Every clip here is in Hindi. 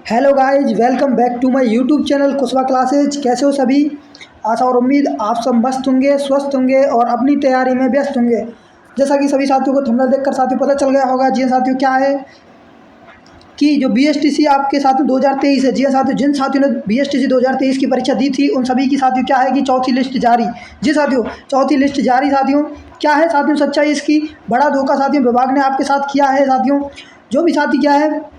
Hello guys, welcome back to my YouTube channel Kushwa classes. कैसे हो सभी? आशा और उम्मीद आप सब मस्त होंगे, स्वस्थ होंगे और अपनी तैयारी में व्यस्त होंगे। जैसा कि सभी साथियों को थंबनेल देखकर साथियों पता चल गया होगा। जी साथियों, क्या है कि जो बीएसटीसी आपके साथियों 2023 है। जी साथियों, जिन साथियों ने बीएसटीसी 2023 की परीक्षा दी थी उन सभी की साथियों क्या है कि चौथी लिस्ट जारी। जी साथियों, चौथी लिस्ट जारी। साथियों क्या है साथियों सच्चाई इसकी? बड़ा धोखा साथियों विभाग ने आपके साथ किया है। साथियों जो भी साथी क्या है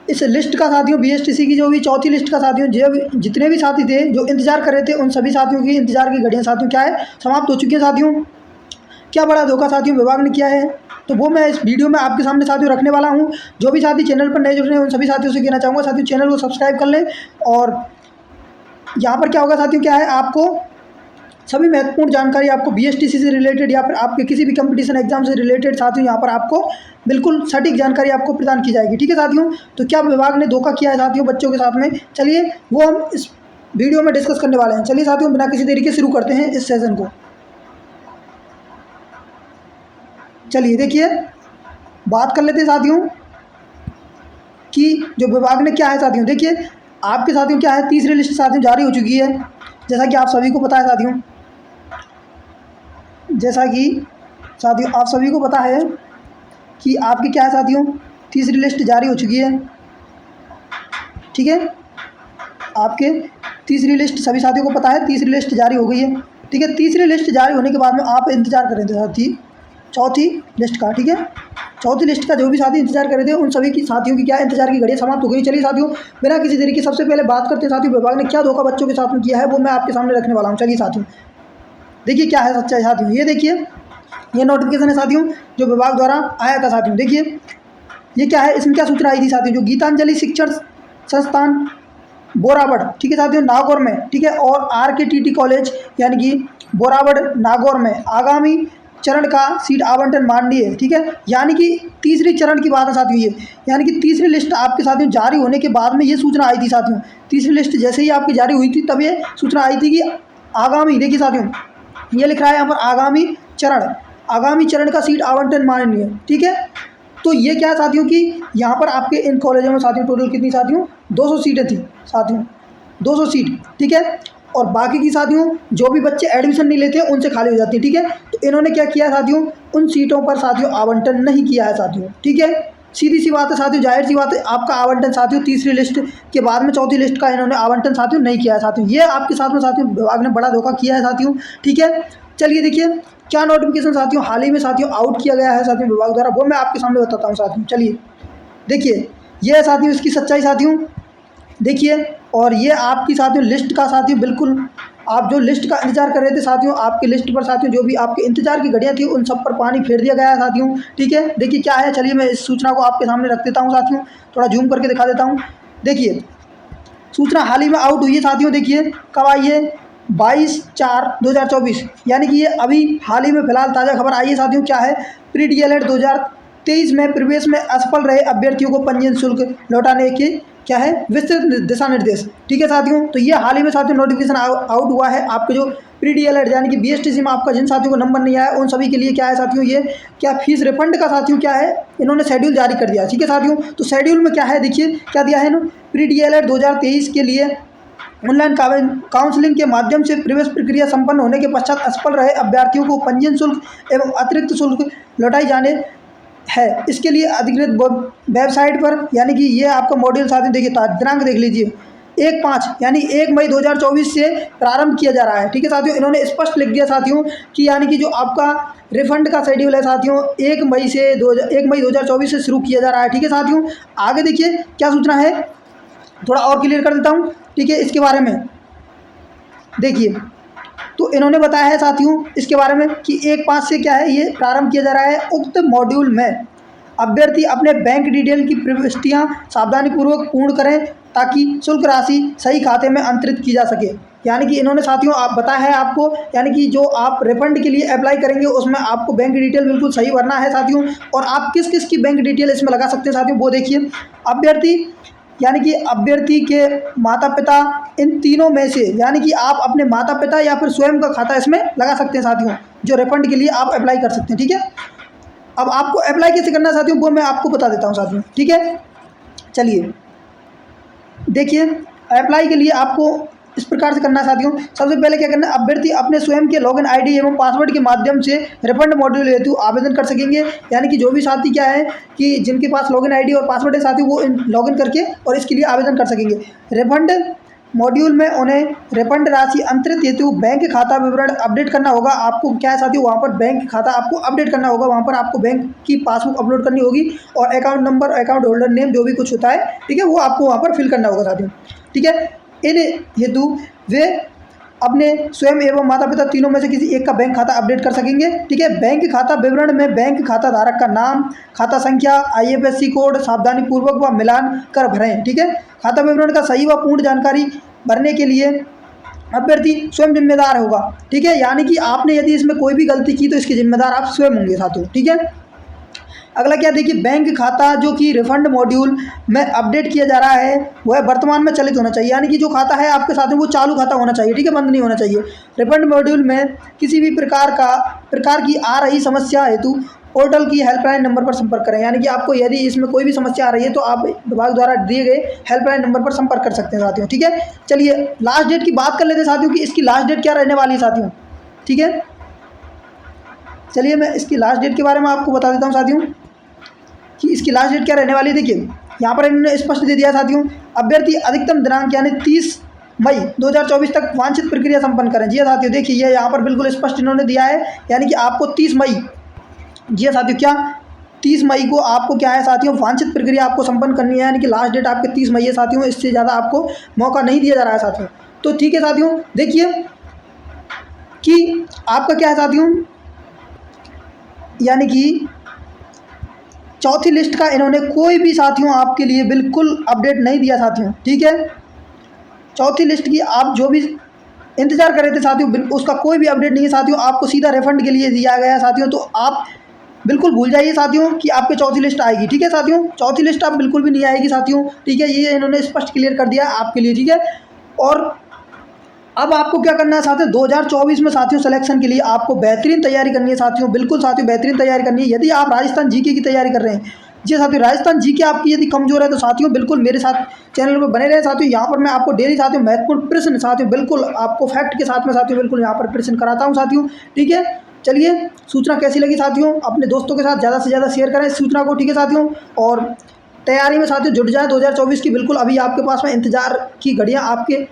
इस लिस्ट का साथियों बीएसटीसी की जो भी चौथी लिस्ट का साथियों जो जितने भी साथी थे जो इंतजार कर रहे थे उन सभी साथियों की इंतजार की घड़ियां साथियों क्या है समाप्त हो चुकी है। साथियों क्या बड़ा धोखा साथियों विभाग ने किया है, तो वो मैं इस वीडियो में आपके सामने साथियों रखने वाला हूं। जो भी साथी चैनल पर नए जुड़ रहे हैं उन सभी साथियों से कहना चाहूँगा साथियों चैनल को सब्सक्राइब कर लें। और यहाँ पर क्या होगा साथियों क्या है आपको सभी महत्वपूर्ण जानकारी आपको बीएसटीसी से रिलेटेड या फिर आपके किसी भी कंपटीशन एग्जाम से रिलेटेड साथियों यहाँ पर आपको बिल्कुल सटीक जानकारी आपको प्रदान की जाएगी। ठीक है साथियों, तो क्या विभाग ने धोखा किया है साथियों बच्चों के साथ में, चलिए वो हम इस वीडियो में डिस्कस करने वाले हैं। चलिए साथियों बिना किसी देरी के शुरू करते हैं इस सेशन को। चलिए देखिए बात कर लेते हैं साथियों कि जो विभाग ने क्या है साथियों। देखिए आपके साथियों क्या है तीसरी लिस्ट साथियों जारी हो चुकी है। जैसा कि आप सभी को पता है साथियों, जैसा कि साथियों आप सभी को पता है कि आपकी क्या है साथियों तीसरी लिस्ट जारी हो चुकी है। ठीक है, आपके तीसरी लिस्ट सभी साथियों को पता है तीसरी लिस्ट जारी हो गई है। ठीक है, तीसरी लिस्ट जारी होने के बाद में आप इंतजार कर रहे थे साथी चौथी लिस्ट का। ठीक है, चौथी लिस्ट का जो भी साथी इंतजार कर रहे थे उन सभी की साथियों की क्या इंतजार की घड़ियां समाप्त हो गई। चलिए साथियों बिना किसी देरी के सबसे पहले बात करते हैं साथियों विभाग ने क्या धोखा बच्चों के साथ में किया है, वो मैं आपके सामने रखने वाला हूँ। चलिए साथियों देखिए क्या है सच्चाई साथियों। ये देखिए ये नोटिफिकेशन है साथियों जो विभाग द्वारा आया था। साथियों देखिए ये क्या है, इसमें क्या सूचना आई थी साथियों, जो गीतांजलि शिक्षण संस्थान बोरावड़, ठीक है साथियों नागौर में, ठीक है, और RKTT कॉलेज यानी कि बोरावड़ नागौर में आगामी चरण का सीट आवंटन माननीय है। ठीक है, यानी कि तीसरी चरण की बात है साथियों ये, यानी कि तीसरी लिस्ट आपके साथियों जारी होने के बाद में ये सूचना आई थी साथियों। तीसरी लिस्ट जैसे ही आपकी जारी हुई थी तब ये सूचना आई थी कि आगामी, देखिए साथियों ये लिख रहा है यहाँ पर आगामी चरण का सीट आवंटन माननीय। ठीक है, तो ये क्या है साथियों कि यहाँ पर आपके इन कॉलेजों में साथियों टोटल कितनी साथियों 200 सीटें थी साथियों, 200 सीट। ठीक है, और बाकी की साथियों जो भी बच्चे एडमिशन नहीं लेते उनसे खाली हो जाती है। ठीक है, तो इन्होंने क्या किया साथियों उन सीटों पर साथियों आवंटन नहीं किया है साथियों। ठीक है, सीधी सी बात है साथियों, जाहिर सी बात है आपका आवंटन साथियों तीसरी लिस्ट के बाद में चौथी लिस्ट का इन्होंने आवंटन साथियों नहीं किया है साथियों। ये आपके साथ में साथियों विभाग ने बड़ा धोखा किया है साथियों। ठीक है, चलिए देखिए क्या नोटिफिकेशन साथियों हाल ही में साथियों आउट किया गया है साथियों विभाग द्वारा, वो मैं आपके सामने बताता हूँ साथियों। चलिए देखिए ये है साथियों इसकी सच्चाई साथियों देखिए। और ये आपकी साथियों लिस्ट का साथियों बिल्कुल आप जो लिस्ट का इंतजार कर रहे थे साथियों, आपकी लिस्ट पर साथियों जो भी आपके इंतजार की घड़ियां थी उन सब पर पानी फेर दिया गया है साथियों। ठीक है, देखिए क्या है, चलिए मैं इस सूचना को आपके सामने रख देता हूँ साथियों, थोड़ा जूम करके दिखा देता हूँ। देखिए सूचना हाल ही में आउट हुई है साथियों, देखिए कब आई है 22/4/2024, यानी कि ये अभी हाल ही में फिलहाल ताज़ा खबर आई है साथियों। क्या है, प्री DLED 2023 में प्रवेश में असफल रहे अभ्यर्थियों को पंजीयन शुल्क लौटाने के क्या है विस्तृत दिशा निर्देश। ठीक है साथियों, तो ये हाल ही में साथियों नोटिफिकेशन आउट हुआ है। आपके जो प्री DLED यानी कि बीएसटीसी में आपका जिन साथियों को नंबर नहीं आया उन सभी के लिए क्या है साथियों ये क्या फीस रिफंड का साथियों क्या है इन्होंने शेड्यूल जारी कर दिया। ठीक है साथियों, तो शेड्यूल में क्या है देखिए क्या दिया है ना, प्री DLED 2023 के लिए ऑनलाइन काउंसलिंग के माध्यम से प्रवेश प्रक्रिया संपन्न होने के पश्चात असफल रहे अभ्यर्थियों को पंजीयन शुल्क एवं अतिरिक्त शुल्क लौटाई जाने है। इसके लिए अधिकृत वेबसाइट पर यानी कि ये आपका मॉड्यूल साथियों देखिए दिनांक देख लीजिए 1/5 यानी 1 मई 2024 से प्रारंभ किया जा रहा है। ठीक है साथियों, इन्होंने स्पष्ट लिख दिया साथियों कि यानी कि जो आपका रिफंड का शेड्यूल है साथियों 1 मई 2024 से शुरू किया जा रहा है। ठीक है साथियों, आगे देखिए क्या सूचना है, थोड़ा और क्लियर कर देता हूँ। ठीक है, इसके बारे में देखिए तो इन्होंने बताया है साथियों इसके बारे में कि 1/5 से क्या है ये प्रारंभ किया जा रहा है। उक्त मॉड्यूल में अभ्यर्थी अपने बैंक डिटेल की प्रविष्टियां सावधानीपूर्वक पूर्ण करें ताकि शुल्क राशि सही खाते में अंतरित की जा सके। यानी कि इन्होंने साथियों आप बताया है आपको, यानी कि जो आप रिफंड के लिए अप्लाई करेंगे उसमें आपको बैंक डिटेल बिल्कुल सही भरना है साथियों। और आप किस किस की बैंक डिटेल इसमें लगा सकते हैं साथियों वो देखिए, अभ्यर्थी यानी कि अभ्यर्थी के माता पिता इन तीनों में से यानी कि आप अपने माता पिता या फिर स्वयं का खाता इसमें लगा सकते हैं साथियों, जो रिफंड के लिए आप अप्लाई कर सकते हैं। ठीक है, अब आपको अप्लाई कैसे करना है साथियों वो मैं आपको बता देता हूं साथियों। ठीक है, चलिए देखिए अप्लाई के लिए आपको इस प्रकार से करना है साथियों। सबसे पहले क्या करना है, अभ्यर्थी अपने स्वयं के लॉगिन आईडी एवं पासवर्ड के माध्यम से रिफंड मॉड्यूल हेतु आवेदन कर सकेंगे। यानी कि जो भी साथी क्या है कि जिनके पास लॉगिन आईडी और पासवर्ड है साथी, वो लॉगिन करके और इसके लिए आवेदन कर सकेंगे। रिफंड मॉड्यूल में उन्हें रिफंड राशि अंतरित हेतु बैंक खाता विवरण अपडेट करना होगा। आपको क्या है साथियों, वहाँ पर बैंक खाता आपको अपडेट करना होगा, वहाँ पर आपको बैंक की पासबुक अपलोड करनी होगी और account number, account holder name, जो भी कुछ होता है, ठीक है, वो आपको वहाँ पर फिल करना होगा साथियों। ठीक है, इन हेतु वे अपने स्वयं एवं माता पिता तीनों में से किसी एक का बैंक खाता अपडेट कर सकेंगे। ठीक है, बैंक खाता विवरण में बैंक खाता धारक का नाम, खाता संख्या, IFSC कोड सावधानी पूर्वक व मिलान कर भरें। ठीक है, खाता विवरण का सही व पूर्ण जानकारी भरने के लिए अभ्यर्थी स्वयं जिम्मेदार होगा। ठीक है, यानी कि आपने यदि इसमें कोई भी गलती की तो इसके जिम्मेदार आप स्वयं होंगे साथियों। ठीक है, अगला क्या देखिए, बैंक खाता जो कि रिफंड मॉड्यूल में अपडेट किया जा रहा है वह वर्तमान में चलित होना चाहिए। यानी कि जो खाता है आपके साथ में वो चालू खाता होना चाहिए। ठीक है, बंद नहीं होना चाहिए। रिफंड मॉड्यूल में किसी भी प्रकार की आ रही समस्या हेतु पोर्टल की हेल्पलाइन नंबर पर संपर्क करें। यानी कि आपको यदि इसमें कोई भी समस्या आ रही है तो आप विभाग द्वारा दिए गए हेल्पलाइन नंबर पर संपर्क कर सकते हैं साथियों। ठीक है, चलिए लास्ट डेट की बात कर लेते हैं साथियों कि इसकी लास्ट डेट क्या रहने वाली है साथियों। ठीक है, चलिए मैं इसकी लास्ट डेट के बारे में आपको बता देता हूँ साथियों कि इसकी लास्ट डेट क्या रहने वाली है। देखिए यहाँ पर इन्होंने स्पष्ट दे दिया साथियों, अभ्यर्थी अधिकतम दिनांक यानी 30 मई 2024 तक वांछित प्रक्रिया संपन्न करें। जी साथियों, देखिए ये यहाँ पर बिल्कुल स्पष्ट इन्होंने दिया है, यानी कि आपको 30 मई, जी साथियों, क्या 30 मई को आपको क्या है साथियों, वांछित प्रक्रिया आपको संपन्न करनी है। यानी कि लास्ट डेट आपके 30 मई है साथियों, इससे ज़्यादा आपको मौका नहीं दिया जा रहा है साथियों। तो ठीक है साथियों, देखिए कि आपका क्या है साथियों, यानी कि चौथी लिस्ट का इन्होंने कोई भी साथियों आपके लिए बिल्कुल अपडेट नहीं दिया साथियों। ठीक है, चौथी लिस्ट की आप जो भी इंतजार कर रहे थे साथियों, उसका कोई भी अपडेट नहीं है साथियों। आपको सीधा रिफंड के लिए दिया गया साथियों, तो आप बिल्कुल भूल जाइए साथियों कि आपके चौथी लिस्ट आएगी। ठीक है साथियों, चौथी लिस्ट आप बिल्कुल भी नहीं आएगी साथियों। ठीक है, ये इन्होंने स्पष्ट क्लियर कर दिया आपके लिए। ठीक है, और अब आपको क्या करना है साथियों, 2024 में साथियों सिलेक्शन के लिए आपको बेहतरीन तैयारी करनी है साथियों। बिल्कुल साथियों, बेहतरीन तैयारी करनी है। यदि आप राजस्थान जीके की तैयारी कर रहे हैं, जी साथियों, राजस्थान जीके आपकी यदि कमजोर है तो साथियों बिल्कुल मेरे साथ चैनल पर बने रहे साथियों। यहाँ पर मैं आपको डेली साथियों महत्वपूर्ण प्रश्न साथियों बिल्कुल आपको फैक्ट के साथ में साथियों बिल्कुल यहाँ पर प्रश्न कराता हूँ साथियों। ठीक है, चलिए सूचना कैसी लगी साथियों, अपने दोस्तों के साथ ज़्यादा से ज़्यादा शेयर करें इस सूचना को। ठीक है साथियों, और तैयारी में साथियों जुट जाए 2024 की। बिल्कुल अभी आपके पास में इंतजार की घड़ियाँ आपके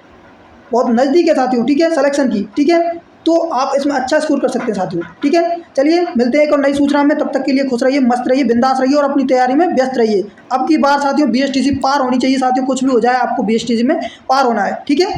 बहुत नज़दीक है साथियों। ठीक है, सिलेक्शन की। ठीक है, तो आप इसमें अच्छा स्कोर कर सकते हैं साथियों। ठीक है, चलिए मिलते हैं एक और नई सूचना में, तब तक के लिए खुश रहिए, मस्त रहिए, बिंदास रहिए और अपनी तैयारी में व्यस्त रहिए। अब की बार साथियों BSTC पार होनी चाहिए साथियों, कुछ भी हो जाए आपको BSTC में पार होना है। ठीक है।